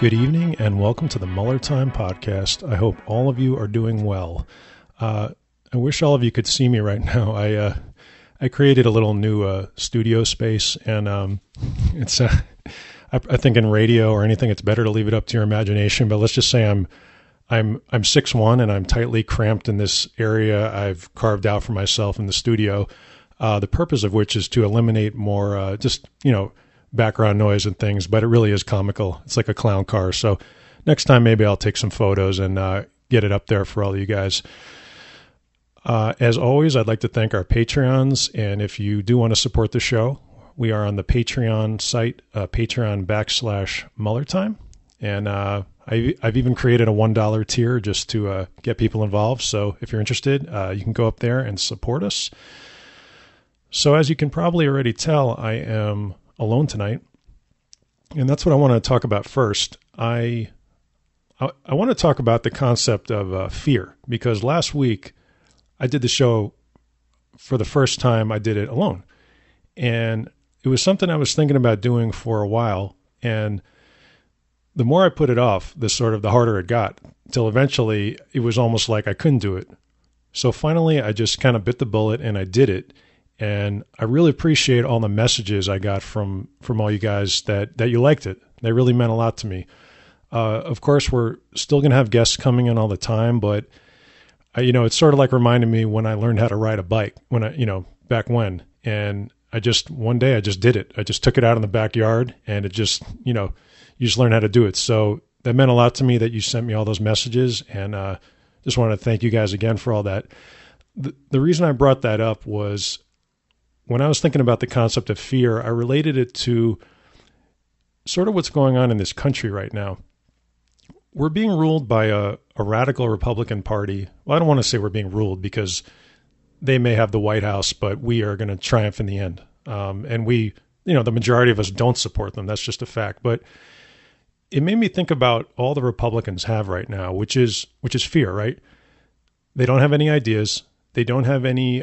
Good evening and welcome to the Mueller Time podcast. I hope all of you are doing well. I wish all of you could see me right now. I created a little new studio space, and it's I think in radio or anything, it's better to leave it up to your imagination. But let's just say I'm 6'1" and I'm tightly cramped in this area I've carved out for myself in the studio. The purpose of which is to eliminate more background noise and things, but it really is comical. It's like a clown car. So next time, maybe I'll take some photos and get it up there for all of you guys. As always, I'd like to thank our Patreons. And if you do want to support the show, we are on the Patreon site, Patreon.com/MuellerTime. And I've even created a $1 tier just to get people involved. So if you're interested, you can go up there and support us. So as you can probably already tell, I am alone tonight, and that's what I want to talk about first. I want to talk about the concept of fear, because last week I did the show for the first time. I did it alone, and it was something I was thinking about doing for a while, and the more I put it off, the harder it got, till eventually it was almost like I couldn't do it. So finally I just kind of bit the bullet and I did it. And I really appreciate all the messages I got from all you guys that you liked it. They really meant a lot to me. Of course, we're still going to have guests coming in all the time, but it's sort of like reminding me when I learned how to ride a bike back when. And one day I just did it. I just took it out in the backyard, and it just, you just learn how to do it. So that meant a lot to me that you sent me all those messages, and just wanted to thank you guys again for all that. The reason I brought that up was, when I was thinking about the concept of fear, I related it to sort of what's going on in this country right now. We're being ruled by a radical Republican Party. Well, I don't want to say we're being ruled, because they may have the White House, but we are going to triumph in the end. And we, the majority of us don't support them. That's just a fact. But it made me think about all the Republicans have right now, which is fear, right? They don't have any ideas. They don't have any...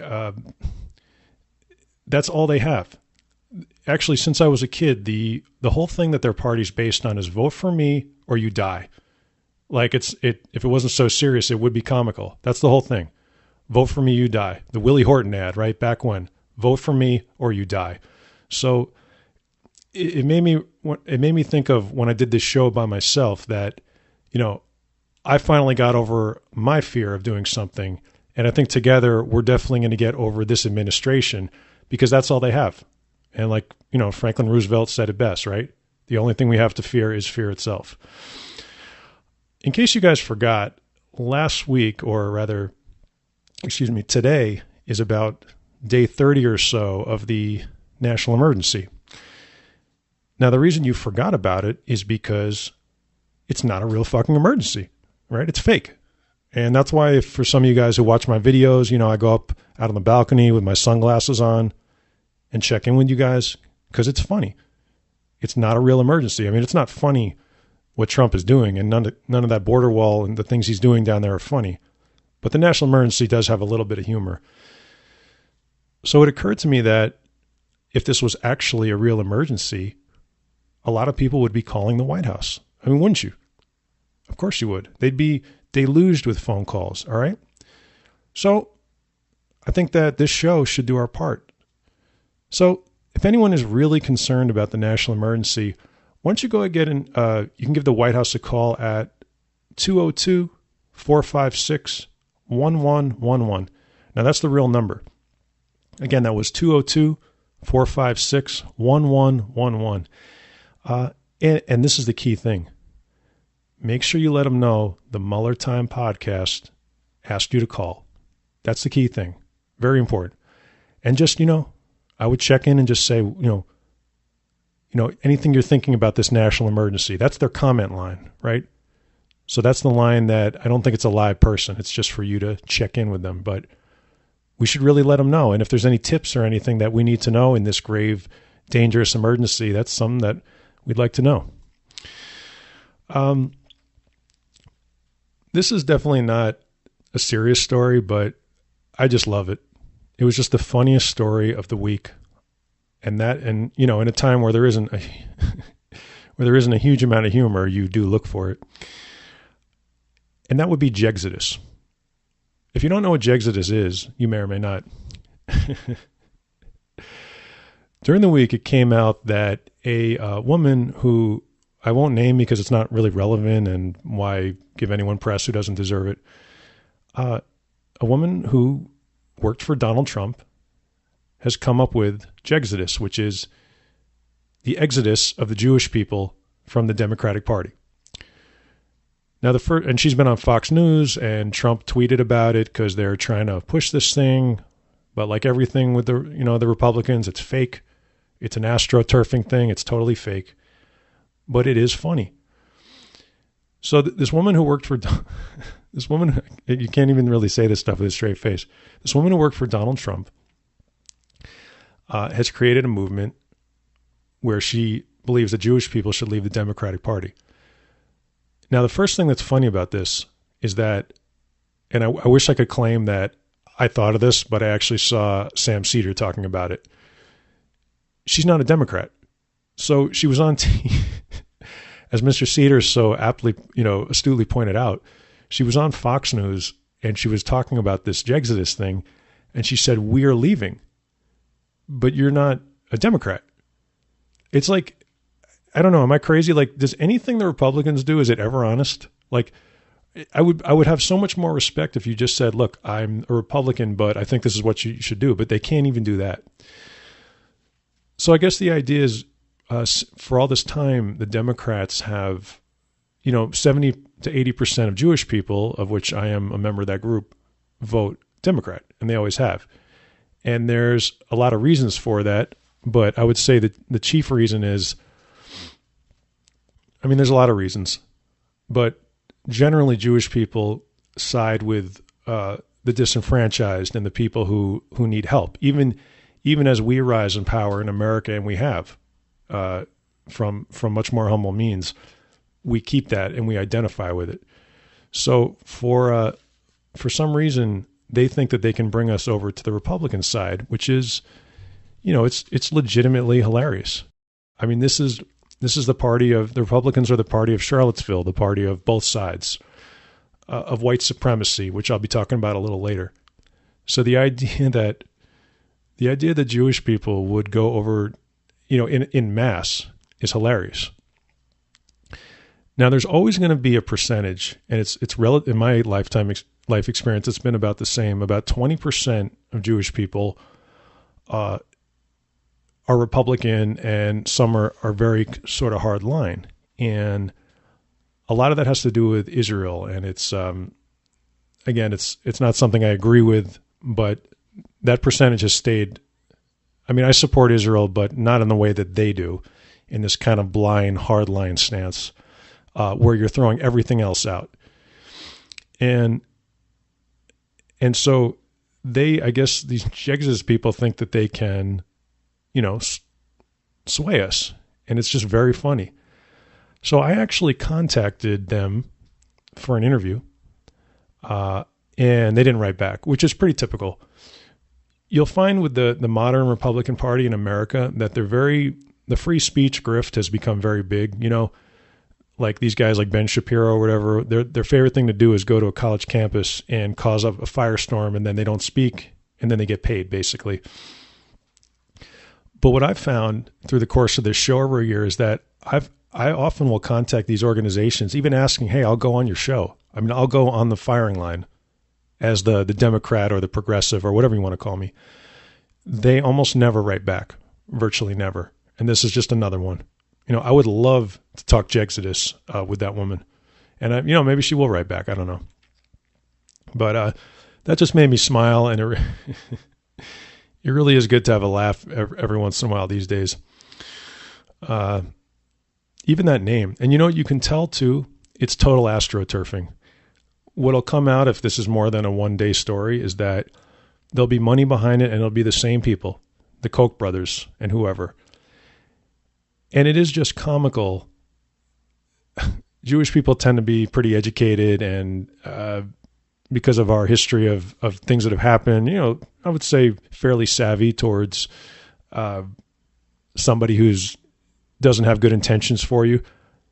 That's all they have. Actually, since I was a kid, the whole thing that their party's based on is vote for me or you die. Like if it wasn't so serious, it would be comical. That's the whole thing. Vote for me, you die. The Willie Horton ad, right? Back when. Vote for me or you die. So it made me think of when I did this show by myself that, I finally got over my fear of doing something. And I think together we're definitely going to get over this administration, because that's all they have. And like, Franklin Roosevelt said it best, right? The only thing we have to fear is fear itself. In case you guys forgot, today is about day 30 or so of the national emergency. Now, the reason you forgot about it is because it's not a real fucking emergency, right? It's fake. And that's why, for some of you guys who watch my videos, I go up out on the balcony with my sunglasses on and check in with you guys, because it's funny. It's not a real emergency. I mean, it's not funny what Trump is doing, and none of that border wall and the things he's doing down there are funny. But the national emergency does have a little bit of humor. So it occurred to me that if this was actually a real emergency, a lot of people would be calling the White House. I mean, wouldn't you? Of course you would. They'd be deluged with phone calls, all right? So I think that this show should do our part. So if anyone is really concerned about the national emergency, why don't you go and you can give the White House a call at 202-456-1111. Now, that's the real number. Again, that was 202-456-1111. And this is the key thing. Make sure you let them know the Mueller Time podcast asked you to call. That's the key thing. Very important. And just, I would check in and just say, anything you're thinking about this national emergency. That's their comment line, right? So that's the line that I don't think it's a live person. It's just for you to check in with them. But we should really let them know. And if there's any tips or anything that we need to know in this grave, dangerous emergency, that's something that we'd like to know. This is definitely not a serious story, but I just love it. It was just the funniest story of the week. And in a time where there isn't where there isn't a huge amount of humor, you do look for it. And that would be Jexodus. If you don't know what Jexodus is, you may or may not. During the week, it came out that a woman who I won't name because it's not really relevant and why give anyone press who doesn't deserve it. A woman who worked for Donald Trump has come up with Jexodus, which is the exodus of the Jewish people from the Democratic Party. Now, and she's been on Fox News, and Trump tweeted about it because they're trying to push this thing. But like everything with the Republicans, it's fake. It's an astroturfing thing. It's totally fake. But it is funny. So this woman who worked for this woman, you can't even really say this stuff with a straight face. This woman who worked for Donald Trump has created a movement where she believes that Jewish people should leave the Democratic Party. Now, the first thing that's funny about this is that, and I wish I could claim that I thought of this, but I actually saw Sam Cedar talking about it. She's not a Democrat. So she was on as Mr. Cedar so aptly, astutely pointed out, she was on Fox News and she was talking about this Jexodus thing, and she said, "We are leaving, but you're not a Democrat." It's like, I don't know, am I crazy? Like, does anything the Republicans do, is it ever honest? Like, I would have so much more respect if you just said, "Look, I'm a Republican, but I think this is what you should do." But they can't even do that. So I guess the idea is, for all this time, the Democrats have, 70 to 80% of Jewish people, of which I am a member of that group, vote Democrat, and they always have. And there's a lot of reasons for that, but I would say that the chief reason is, there's a lot of reasons, but generally Jewish people side with the disenfranchised and the people who need help, even as we rise in power in America, and we have, from much more humble means, we keep that and we identify with it. So for some reason, they think that they can bring us over to the Republican side, which is, it's legitimately hilarious. This is the Republicans are the party of Charlottesville, the party of both sides, of white supremacy, which I'll be talking about a little later. So the idea that Jewish people would go over, in mass is hilarious. Now, there's always going to be a percentage, and it's in my life experience, it's been about the same. About 20% of Jewish people are Republican, and some are very sort of hard line. And a lot of that has to do with Israel. And it's, again, it's not something I agree with, but that percentage has stayed. I support Israel, but not in the way that they do, in this kind of blind, hardline stance, where you're throwing everything else out. And so I guess these Jexodus people think that they can, sway us. And it's just very funny. So I actually contacted them for an interview, and they didn't write back, which is pretty typical. You'll find with the modern Republican Party in America that the free speech grift has become very big. Like these guys like Ben Shapiro or whatever, their favorite thing to do is go to a college campus and cause a firestorm, and then they don't speak, and then they get paid, basically. But what I've found through the course of this show over a year is that I often will contact these organizations, even asking, "Hey, I'll go on your show." I'll go on the firing line as the Democrat or the progressive or whatever you want to call me. They almost never write back, virtually never. And this is just another one. I would love to talk Jexodus with that woman. And, maybe she will write back. I don't know. But that just made me smile. And it really is good to have a laugh every once in a while these days. Even that name. And you can tell, too, it's total astroturfing. What'll come out if this is more than a one-day story is that there'll be money behind it, and it'll be the same people, the Koch brothers and whoever. And it is just comical. Jewish people tend to be pretty educated, and because of our history of things that have happened, I would say fairly savvy towards somebody who's doesn't have good intentions for you.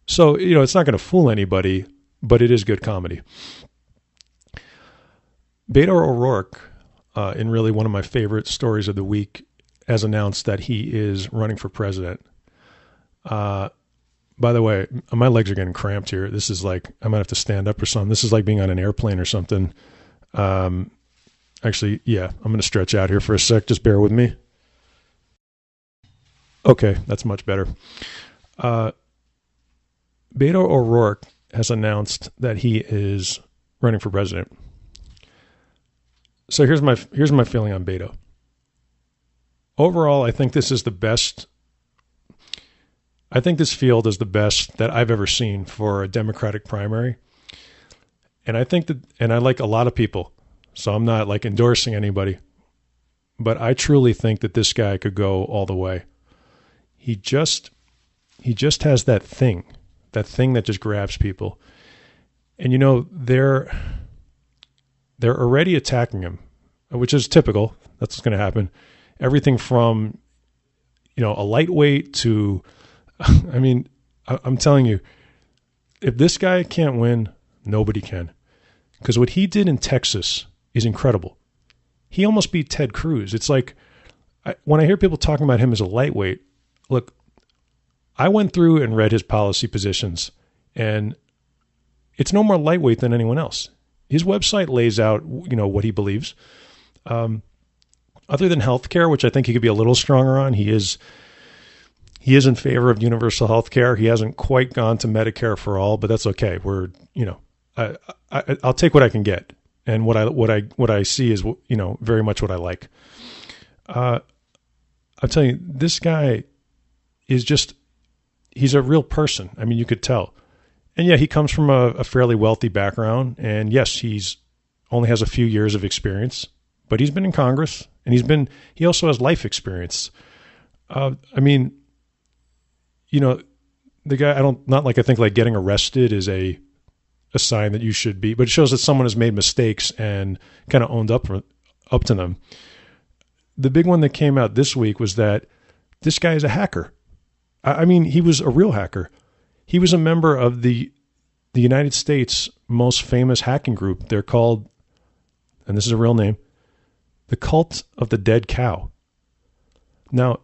So, it's not going to fool anybody, but it is good comedy. Beto O'Rourke, in really one of my favorite stories of the week, has announced that he is running for president. By the way, my legs are getting cramped here. This is like, I might have to stand up or something. This is like being on an airplane or something. Actually, yeah, I'm going to stretch out here for a sec. Just bear with me. Okay, that's much better. Beto O'Rourke has announced that he is running for president. So here's my feeling on Beto. Overall, I think this is the best. I think this field is the best that I've ever seen for a Democratic primary. And I think that, and I like a lot of people, so I'm not like endorsing anybody, but I truly think that this guy could go all the way. He just has that thing that just grabs people. And they're already attacking him, which is typical. That's what's going to happen. Everything from, a lightweight to, I mean, I'm telling you, if this guy can't win, nobody can. Because what he did in Texas is incredible. He almost beat Ted Cruz. It's like, when I hear people talking about him as a lightweight, look, I went through and read his policy positions, and it's no more lightweight than anyone else. His website lays out, what he believes. Other than healthcare, which I think he could be a little stronger on, he is in favor of universal healthcare. He hasn't quite gone to Medicare for all, but that's okay. We're, I'll take what I can get, and what I see is, very much what I like. I'm telling you, this guy is just, he's a real person. I mean, you could tell. And yeah, he comes from a fairly wealthy background. And yes, he's only has a few years of experience, but he's been in Congress, and he also has life experience. I mean, the guy, I think like getting arrested is a sign that you should be, but it shows that someone has made mistakes and kind of owned up to them. The big one that came out this week was that this guy is a hacker. I mean, he was a real hacker. He was a member of the United States' most famous hacking group. They're called, and this is a real name, the Cult of the Dead Cow. Now,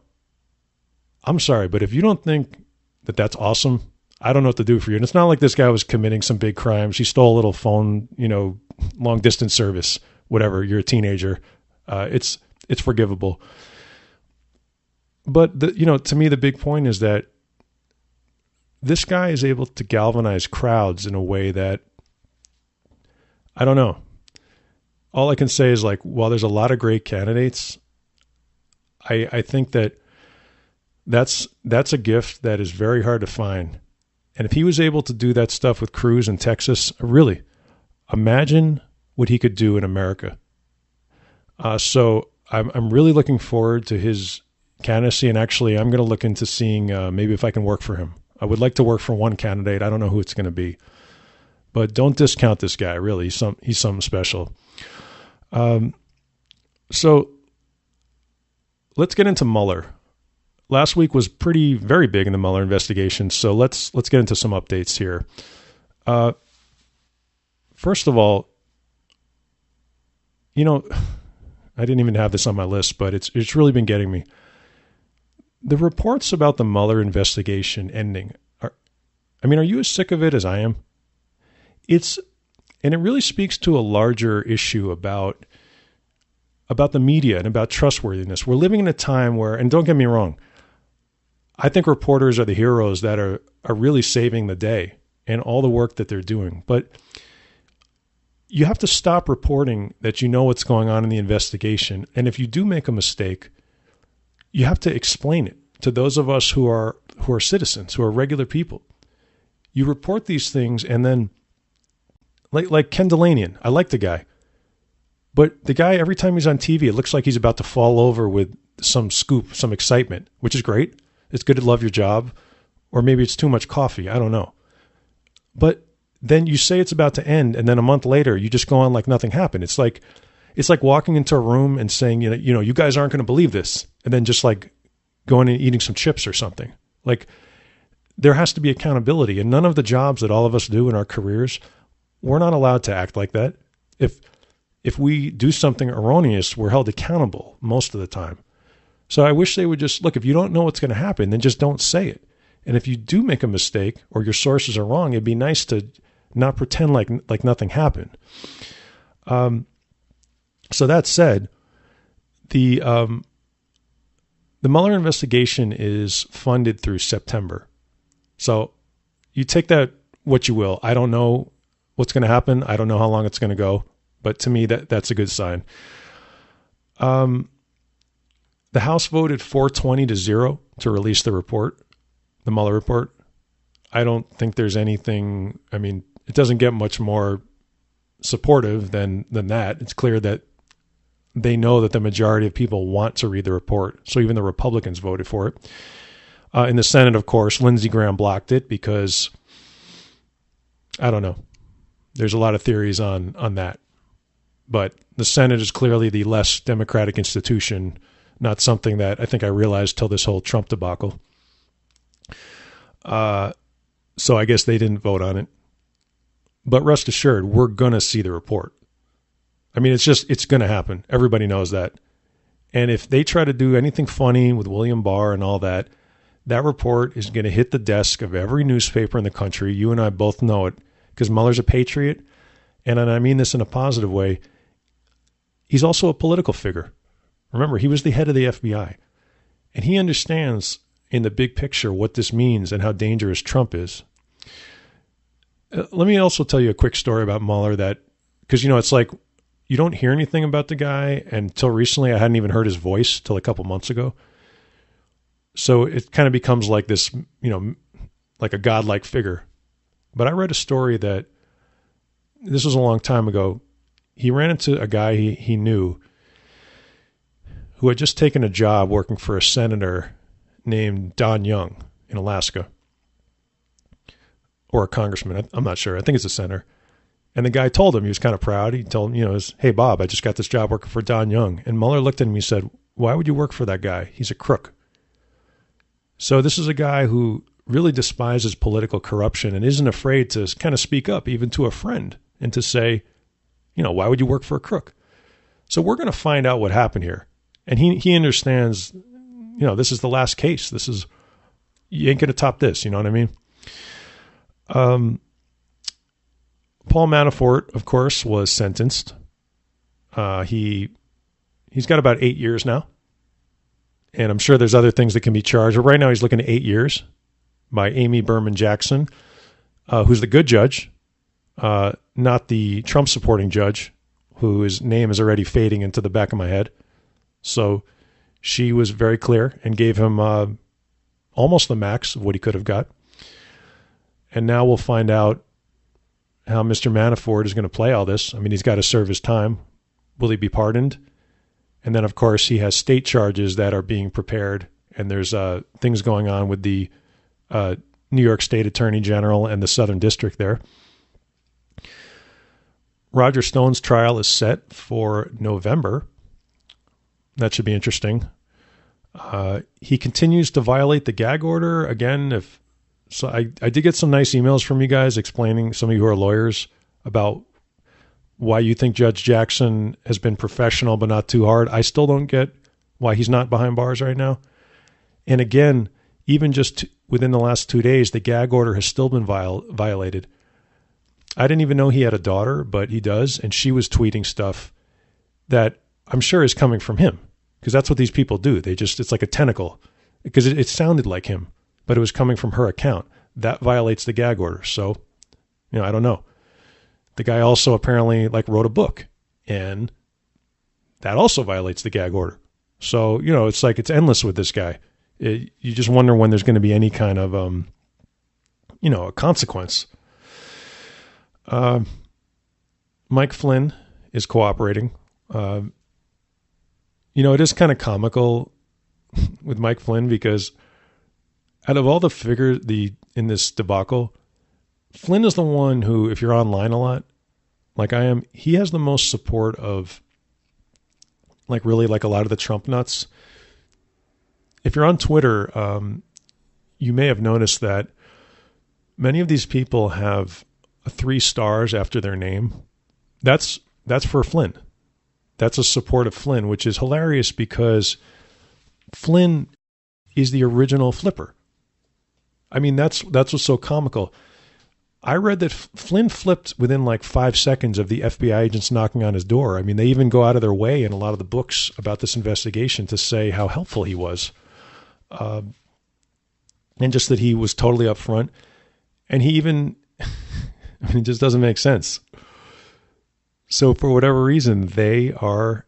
I'm sorry, but if you don't think that that's awesome, I don't know what to do for you. And it's not like this guy was committing some big crimes. He stole a little phone, long distance service, whatever. You're a teenager. It's forgivable. But to me, the big point is that this guy is able to galvanize crowds in a way that, I don't know. All I can say is, like, while there's a lot of great candidates, I think that's a gift that is very hard to find. And if he was able to do that stuff with Cruz in Texas, really, imagine what he could do in America. So I'm really looking forward to his candidacy, and actually I'm going to look into seeing maybe if I can work for him. I would like to work for one candidate. I don't know who it's going to be, but don't discount this guy. Really, he's something special. So let's get into Mueller. Last week was very big in the Mueller investigation. So let's get into some updates here. First of all, I didn't even have this on my list, but it's really been getting me. The reports about the Mueller investigation ending are you as sick of it as I am? And it really speaks to a larger issue about the media and about trustworthiness. We're living in a time where, and don't get me wrong, I think reporters are the heroes that are really saving the day and all the work that they're doing. But you have to stop reporting that you know what's going on in the investigation. And if you do make a mistake, you have to explain it to those of us who are citizens, who are regular people. You report these things, and then like Ken Delanian, I like the guy. But the guy, every time he's on TV, it looks like he's about to fall over with some scoop, some excitement, which is great. It's good to love your job. Or maybe it's too much coffee. I don't know. But then you say it's about to end, and then a month later, you just go on like nothing happened. It's like walking into a room and saying, you guys aren't going to believe this, and then just like going and eating some chips or something. Like, there has to be accountability. And none of the jobs that all of us do in our careers, we're not allowed to act like that. If we do something erroneous, we're held accountable most of the time. So I wish they would just, look, if you don't know what's going to happen, then just don't say it. And if you do make a mistake or your sources are wrong, it'd be nice to not pretend like nothing happened. So that said, the Mueller investigation is funded through September. So you take that what you will. I don't know what's going to happen. I don't know how long it's going to go. But to me, that's a good sign. The House voted 420-0 to release the report, the Mueller report. I don't think there's anything, I mean, it doesn't get much more supportive than that. It's clear that they know that the majority of people want to read the report. So even the Republicans voted for it. In the Senate, of course, Lindsey Graham blocked it because, I don't know. There's a lot of theories on that. But the Senate is clearly the less democratic institution, not something that I think I realized till this whole Trump debacle. So I guess they didn't vote on it. But rest assured, we're going to see the report. I mean, it's going to happen. Everybody knows that. And if they try to do anything funny with William Barr and all that, that report is going to hit the desk of every newspaper in the country. You and I both know it because Mueller's a patriot. And I mean this in a positive way. He's also a political figure. Remember, he was the head of the FBI. And he understands in the big picture what this means and how dangerous Trump is. Let me also tell you a quick story about Mueller that, because, it's like you don't hear anything about the guy. And until recently, I hadn't even heard his voice till a couple months ago. So it kind of becomes like this, like a godlike figure. But I read a story that this was a long time ago. He ran into a guy he knew who had just taken a job working for a senator named Don Young in Alaska. Or a congressman. I'm not sure. I think it's a senator. And the guy told him, he was kind of proud. He told him, hey, Bob, I just got this job working for Don Young. And Mueller looked at him and he said, why would you work for that guy? He's a crook. So this is a guy who really despises political corruption and isn't afraid to kind of speak up even to a friend and to say, why would you work for a crook? So we're going to find out what happened here. And he understands, this is the last case. You ain't going to top this. You know what I mean? Paul Manafort, of course, was sentenced. He's got about 8 years now. And I'm sure there's other things that can be charged. But right now he's looking at 8 years by Amy Berman Jackson, who's the good judge, not the Trump-supporting judge, whose name is already fading into the back of my head. So she was very clear and gave him almost the max of what he could have got. And now we'll find out how Mr. Manafort is going to play all this. I mean, he's got to serve his time. Will he be pardoned? And then, of course, he has state charges that are being prepared. And there's things going on with the New York State Attorney General and the Southern District there. Roger Stone's trial is set for November. That should be interesting. He continues to violate the gag order. Again, So I did get some nice emails from you guys explaining, some of you who are lawyers, about why you think Judge Jackson has been professional but not too hard. I still don't get why he's not behind bars right now. And again, even just within the last 2 days, the gag order has still been violated. I didn't even know he had a daughter, but he does. And she was tweeting stuff that I'm sure is coming from him, because that's what these people do. It's like a tentacle, because it sounded like him, but it was coming from her account. That violates the gag order. So, I don't know. The guy also apparently wrote a book, and that also violates the gag order. So, it's endless with this guy. You just wonder when there's going to be any kind of, a consequence. Mike Flynn is cooperating. It is kind of comical with Mike Flynn, because out of all the figures in this debacle, Flynn is the one who, if you're online a lot, like I am, he has the most support of really a lot of the Trump nuts. If you're on Twitter, you may have noticed that Many of these people have 3 stars after their name. That's for Flynn. That's a support of Flynn, which is hilarious because Flynn is the original flipper. I mean, that's what's so comical. I read that Flynn flipped within like 5 seconds of the FBI agents knocking on his door. I mean, they even go out of their way in a lot of the books about this investigation to say how helpful he was. And just that he was totally upfront. And he even, I mean, it just doesn't make sense. So for whatever reason, they are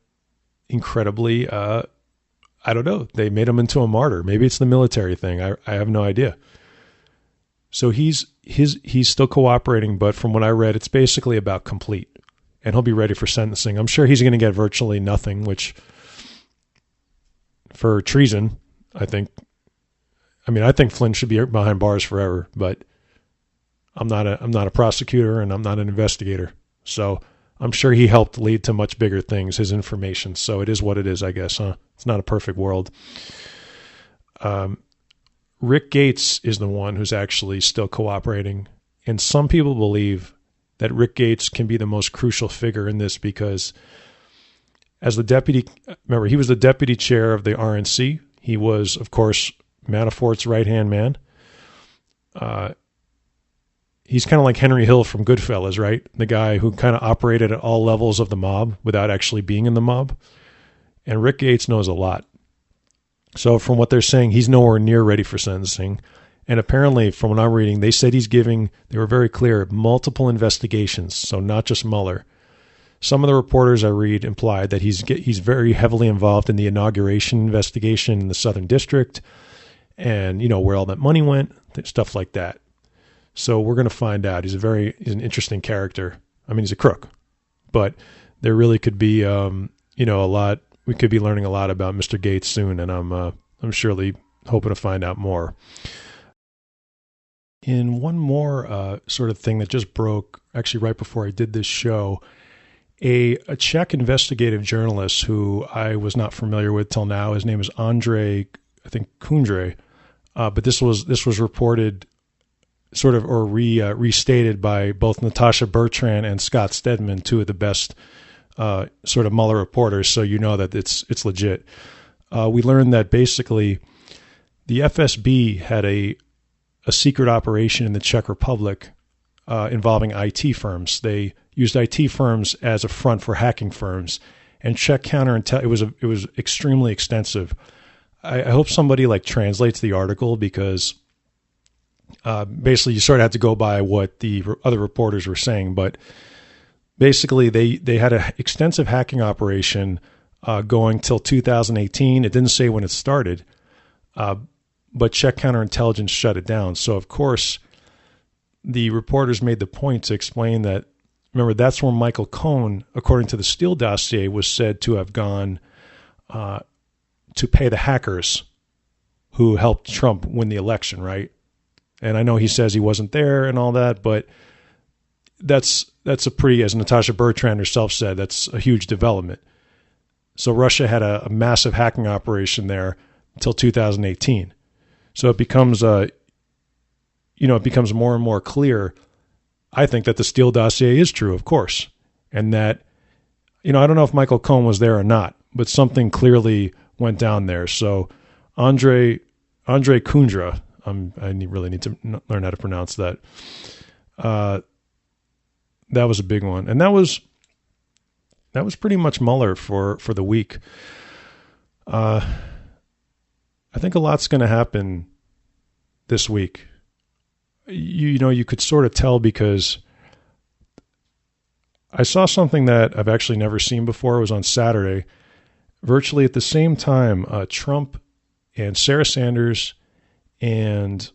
incredibly, I don't know, they made him into a martyr. Maybe it's the military thing. I have no idea. So he's still cooperating, but from what I read, it's basically about complete. And he'll be ready for sentencing. I'm sure he's going to get virtually nothing, which for treason, I think Flynn should be behind bars forever, but I'm not a prosecutor and I'm not an investigator. So I'm sure he helped lead to much bigger things, his information. So it is what it is, I guess, huh? It's not a perfect world. Rick Gates is the one who's actually still cooperating. And some people believe that Rick Gates can be the most crucial figure in this because as the deputy, remember, he was the deputy chair of the RNC. He was, of course, Manafort's right-hand man. He's kind of like Henry Hill from Goodfellas, right? The guy who kind of operated at all levels of the mob without actually being in the mob. And Rick Gates knows a lot. So from what they're saying, he's nowhere near ready for sentencing. And apparently, from what I'm reading, they said they were very clear, multiple investigations, so not just Mueller. Some of the reporters I read implied that he's very heavily involved in the inauguration investigation in the Southern District and, where all that money went, stuff like that. So we're going to find out. He's an interesting character. I mean, he's a crook, but there really could be, a lot. We could be learning a lot about Mr. Gates soon, and I'm surely hoping to find out more. In one more sort of thing that just broke, actually right before I did this show, a Czech investigative journalist who I was not familiar with till now. His name is Andrej, I think Kundry, but this was reported sort of or restated by both Natasha Bertrand and Scott Stedman, two of the best sort of Mueller reporters, so you know that it's legit. We learned that basically the FSB had a secret operation in the Czech Republic involving IT firms. They used IT firms as a front for hacking firms, and Czech counterintelligence. It was extremely extensive. I hope somebody translates the article because basically you sort of have to go by what the other reporters were saying, but. Basically, they had an extensive hacking operation going till 2018. It didn't say when it started, but Czech counterintelligence shut it down. So, of course, the reporters made the point to explain that, remember, that's where Michael Cohen, according to the Steele dossier, was said to have gone to pay the hackers who helped Trump win the election, right? And I know he says he wasn't there and all that, but that's a pretty, as Natasha Bertrand herself said, that's a huge development. So Russia had a massive hacking operation there until 2018. So it becomes more and more clear, I think, that the Steele dossier is true, of course. And that, I don't know if Michael Cohen was there or not, but something clearly went down there. So Andrej Kundra, I really need to learn how to pronounce that. That was a big one. And that was pretty much Mueller for the week. I think a lot's going to happen this week. You could sort of tell because I saw something that I've actually never seen before. It was on Saturday. Virtually at the same time, Trump and Sarah Sanders and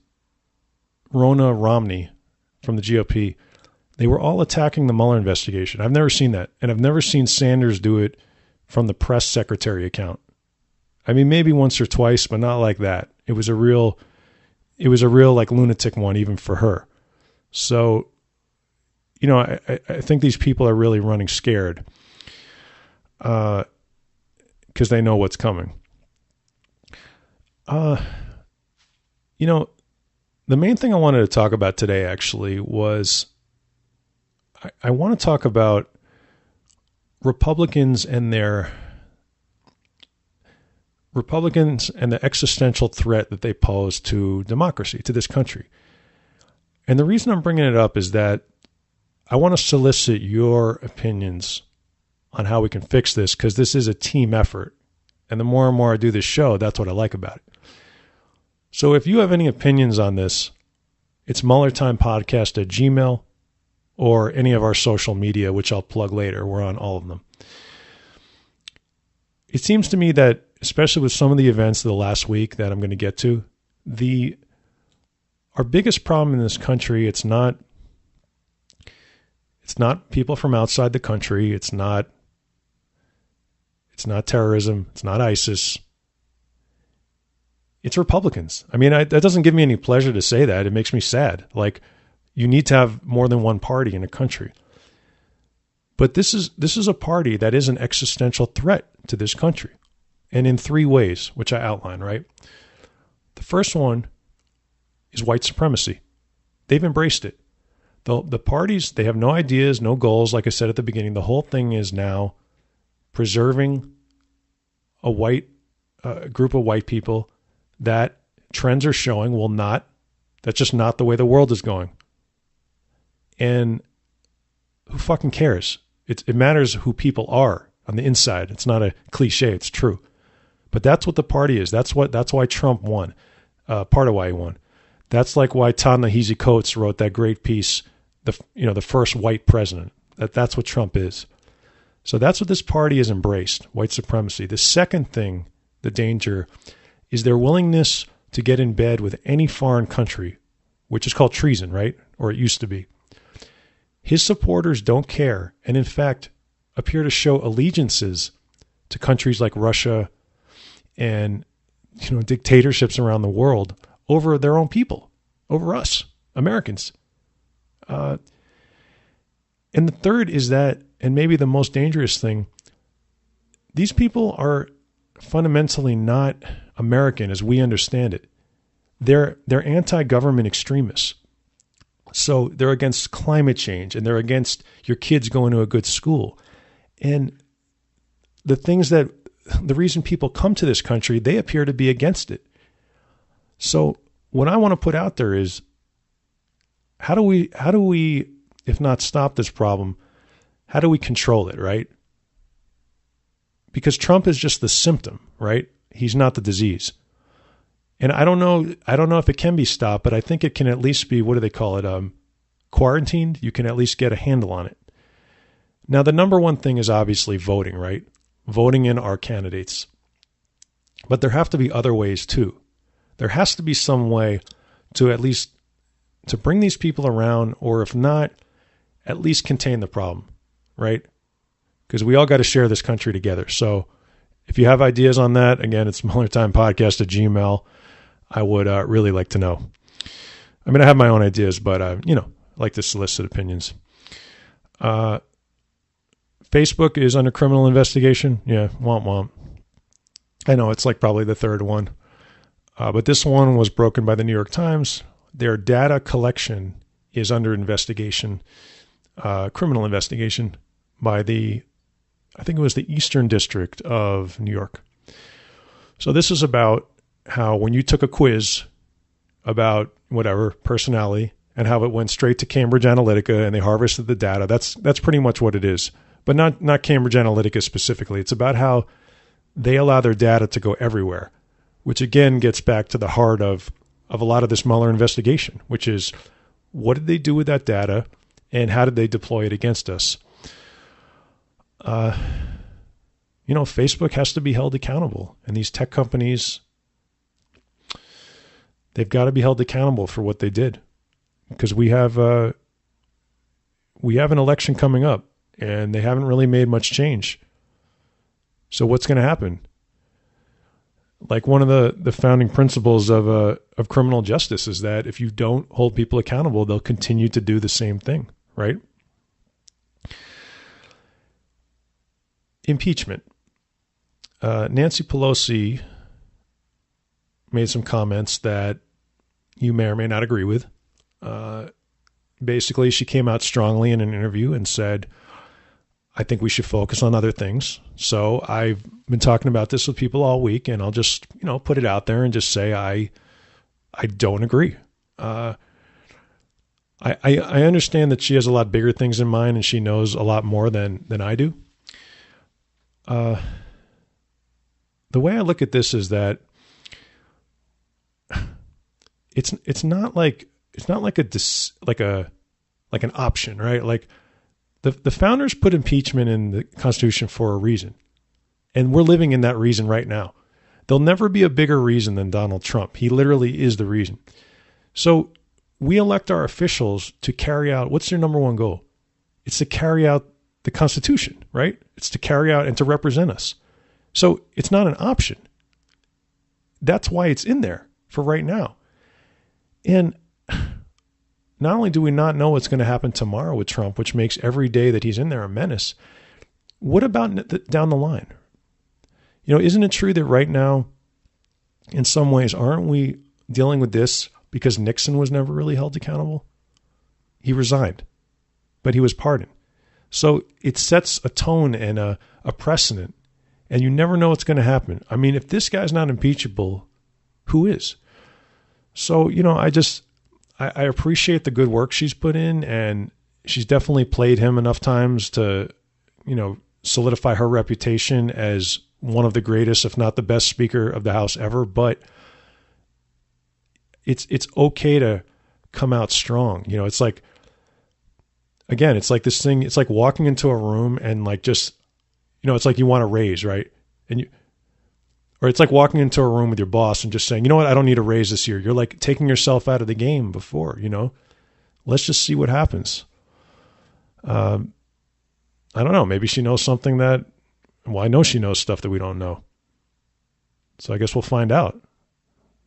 Ronna Romney from the GOP, they were all attacking the Mueller investigation. I've never seen that. And I've never seen Sanders do it from the press secretary account. I mean, maybe once or twice, but not like that. It was a real lunatic one, even for her. So, I think these people are really running scared because they know what's coming. The the main thing I wanted to talk about today actually was I want to talk about Republicans and the existential threat that they pose to democracy, to this country. And the reason I'm bringing it up is that I want to solicit your opinions on how we can fix this, because this is a team effort. And the more and more I do this show, that's what I like about it. So if you have any opinions on this, it's MuellerTimePodcast@gmail.com or any of our social media, which I'll plug later. We're on all of them. It seems to me that, especially with some of the events of the last week that I'm going to get to, our biggest problem in this country, it's not people from outside the country. It's not terrorism. It's not ISIS. It's Republicans. I mean, that doesn't give me any pleasure to say that. It makes me sad. Like, you need to have more than one party in a country. But this is a party that is an existential threat to this country. And in three ways, which I outline, right? The first one is white supremacy. They've embraced it. The parties, they have no ideas, no goals. Like I said at the beginning, the whole thing is now preserving a group of white people that trends are showing that's just not the way the world is going. And who fucking cares? It matters who people are on the inside. It's not a cliche. It's true. But that's what the party is. That's why Trump won. Part of why he won. That's like why Ta-Nehisi Coates wrote that great piece, the first white president. That's what Trump is. So that's what this party has embraced, white supremacy. The second thing, the danger, is their willingness to get in bed with any foreign country, which is called treason, right? Or it used to be. His supporters don't care, and in fact appear to show allegiances to countries like Russia and dictatorships around the world over their own people, over us, Americans. And the third is that, and maybe the most dangerous thing, these people are fundamentally not American as we understand it. They're anti-government extremists. So they're against climate change, and they're against your kids going to a good school. And the reason people come to this country, they appear to be against it. So what I want to put out there is, how do we, if not stop this problem, how do we control it, right? Because Trump is just the symptom, right? He's not the disease. And I don't know if it can be stopped, but I think it can at least be, what do they call it? Quarantined. You can at least get a handle on it. Now, the number one thing is obviously voting, right? Voting in our candidates. But there have to be other ways too. There has to be some way to at least to bring these people around, or if not, at least contain the problem, right? Because we all got to share this country together. So if you have ideas on that, again, it's MuellerTimePodcast@gmail.com. I would really like to know. I mean, I have my own ideas, but I like to solicit opinions. Facebook is under criminal investigation. Yeah, womp womp. I know it's like probably the third one. But this one was broken by the New York Times. Their data collection is under investigation, criminal investigation by I think it was the Eastern District of New York. So this is about how when you took a quiz about whatever personality and how it went straight to Cambridge Analytica and they harvested the data. That's pretty much what it is, but not Cambridge Analytica specifically. It's about how they allow their data to go everywhere, which again gets back to the heart of a lot of this Mueller investigation, which is, what did they do with that data and how did they deploy it against us? Facebook has to be held accountable, and these tech companies, they've got to be held accountable for what they did, because we have an election coming up, and they haven't really made much change. So what's going to happen? Like, one of the founding principles of criminal justice is that if you don't hold people accountable, they'll continue to do the same thing, right? Impeachment. Nancy Pelosi made some comments that, you may or may not agree with. Basically, she came out strongly in an interview and said, I think we should focus on other things. So I've been talking about this with people all week, and I'll just, put it out there and just say I don't agree. I understand that she has a lot bigger things in mind and she knows a lot more than I do. The way I look at this is that it's not like an option, right? Like the founders put impeachment in the Constitution for a reason, and we're living in that reason right now. There'll never be a bigger reason than Donald Trump. He literally is the reason. So we elect our officials to carry out, what's their number one goal? It's to carry out the Constitution, right? It's to carry out and to represent us. So it's not an option. That's why it's in there for right now. And not only do we not know what's going to happen tomorrow with Trump, which makes every day that he's in there a menace, what about down the line? Isn't it true that right now, in some ways, aren't we dealing with this because Nixon was never really held accountable? He resigned, but he was pardoned. So it sets a tone and a precedent, and you never know what's going to happen. I mean, if this guy's not impeachable, who is? So, I appreciate the good work she's put in, and she's definitely played him enough times to, solidify her reputation as one of the greatest, if not the best speaker of the House ever. But it's okay to come out strong. It's like, again, it's like this thing, it's like walking into a room and like just, it's like you want a raise, right? Or it's like walking into a room with your boss and just saying, you know what, I don't need a raise this year. You're like taking yourself out of the game before, let's just see what happens. I don't know. Maybe she knows something I know she knows stuff that we don't know. So I guess we'll find out.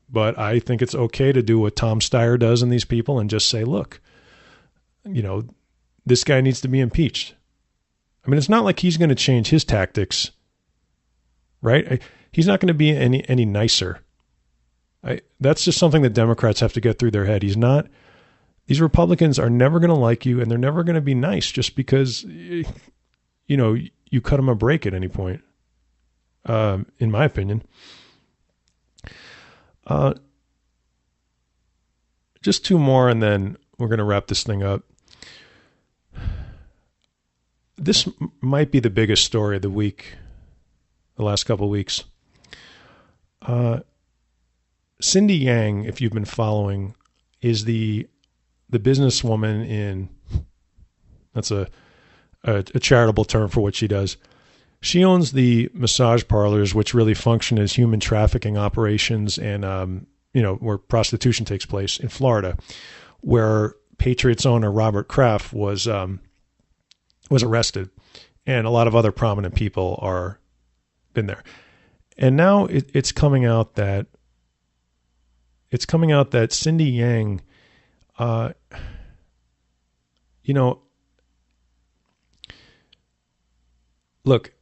But I think it's okay to do what Tom Steyer does in these people and just say, look, this guy needs to be impeached. I mean, it's not like he's going to change his tactics, right? He's not going to be any nicer. That's just something that Democrats have to get through their head. These Republicans are never going to like you, and they're never going to be nice just because, you cut them a break at any point, in my opinion. Just two more, and then we're going to wrap this thing up. This might be the biggest story of the week, the last couple of weeks. Cindy Yang, if you've been following, is the businesswoman in, that's a charitable term for what she does. She owns the massage parlors, which really function as human trafficking operations and, where prostitution takes place in Florida, where Patriots owner Robert Kraft was arrested, and a lot of other prominent people are been there. And now it's coming out that Cindy Yang, look,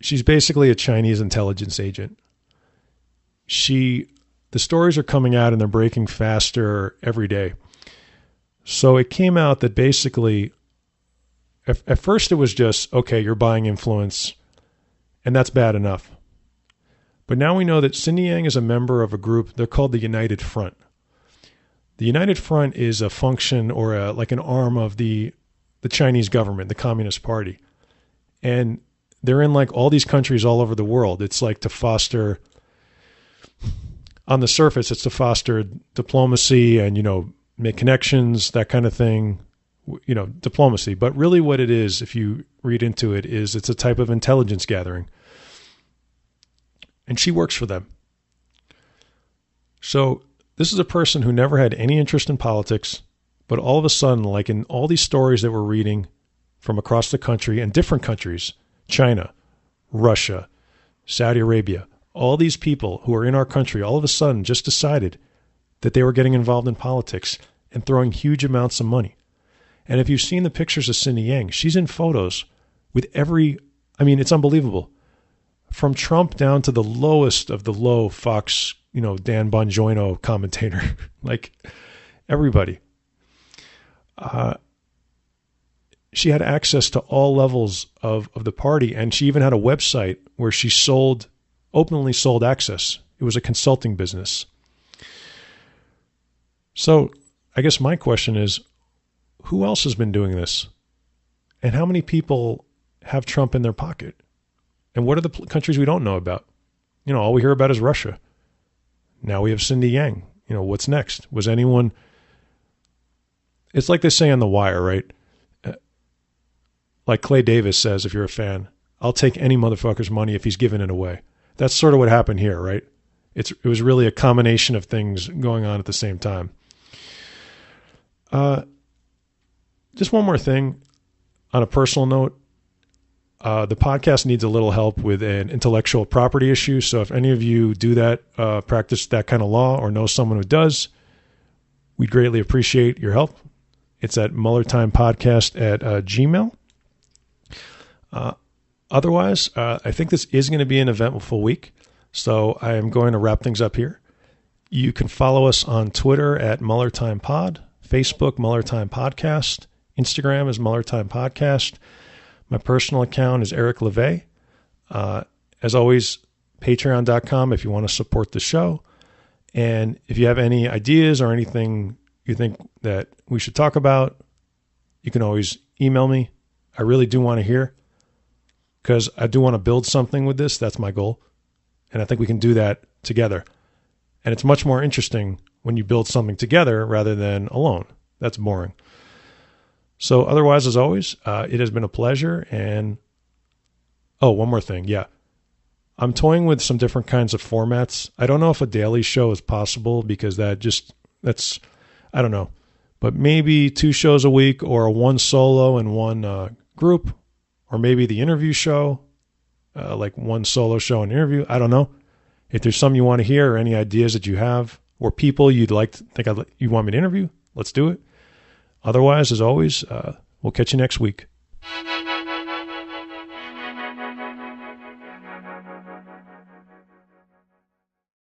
she's basically a Chinese intelligence agent. The stories are coming out and they're breaking faster every day. So it came out that basically, at first it was just, okay, you're buying influence, and that's bad enough. But now we know that Cindy Yang is a member of a group, they're called the United Front. The United Front is a function or like an arm of the Chinese government, the Communist Party. And they're in like all these countries all over the world. It's like to foster, on the surface, it's to foster diplomacy and, make connections, that kind of thing, diplomacy. But really what it is, if you read into it, is it's a type of intelligence gathering. And she works for them. So this is a person who never had any interest in politics, but all of a sudden, like in all these stories that we're reading from across the country and different countries, China, Russia, Saudi Arabia, all these people who are in our country all of a sudden just decided that they were getting involved in politics and throwing huge amounts of money. And if you've seen the pictures of Cindy Yang, she's in photos with it's unbelievable. From Trump down to the lowest of the low Fox, Dan Bonjoino commentator, like everybody. She had access to all levels of the party, and she even had a website where she openly sold access. It was a consulting business. So I guess my question is, who else has been doing this? And how many people have Trump in their pocket? And what are the countries we don't know about? All we hear about is Russia. Now we have Cindy Yang. What's next? Was anyone... It's like they say on The Wire, right? Like Clay Davis says, if you're a fan, I'll take any motherfucker's money if he's giving it away. That's sort of what happened here, right? It was really a combination of things going on at the same time. Just one more thing on a personal note. The podcast needs a little help with an intellectual property issue. So if any of you do that, practice that kind of law, or know someone who does, we'd greatly appreciate your help. It's at MuellerTimePodcast@gmail. Otherwise, I think this is going to be an eventful week. So I am going to wrap things up here. You can follow us on Twitter at MuellerTimePod, Facebook, Mueller Time Podcast, Instagram is Mueller Time Podcast. My personal account is Eric LeVay. As always, patreon.com if you want to support the show. And if you have any ideas or anything you think that we should talk about, you can always email me. I really do want to hear, because I do want to build something with this. That's my goal. And I think we can do that together. And it's much more interesting when you build something together rather than alone. That's boring. So otherwise, as always, it has been a pleasure. And, one more thing. Yeah. I'm toying with some different kinds of formats. I don't know if a daily show is possible, because that's, I don't know. But maybe 2 shows a week, or one solo and one group, or maybe the interview show, like one solo show and interview. I don't know. If there's something you want to hear, or any ideas that you have, or people you'd like to think you want me to interview, let's do it. Otherwise, as always, we'll catch you next week.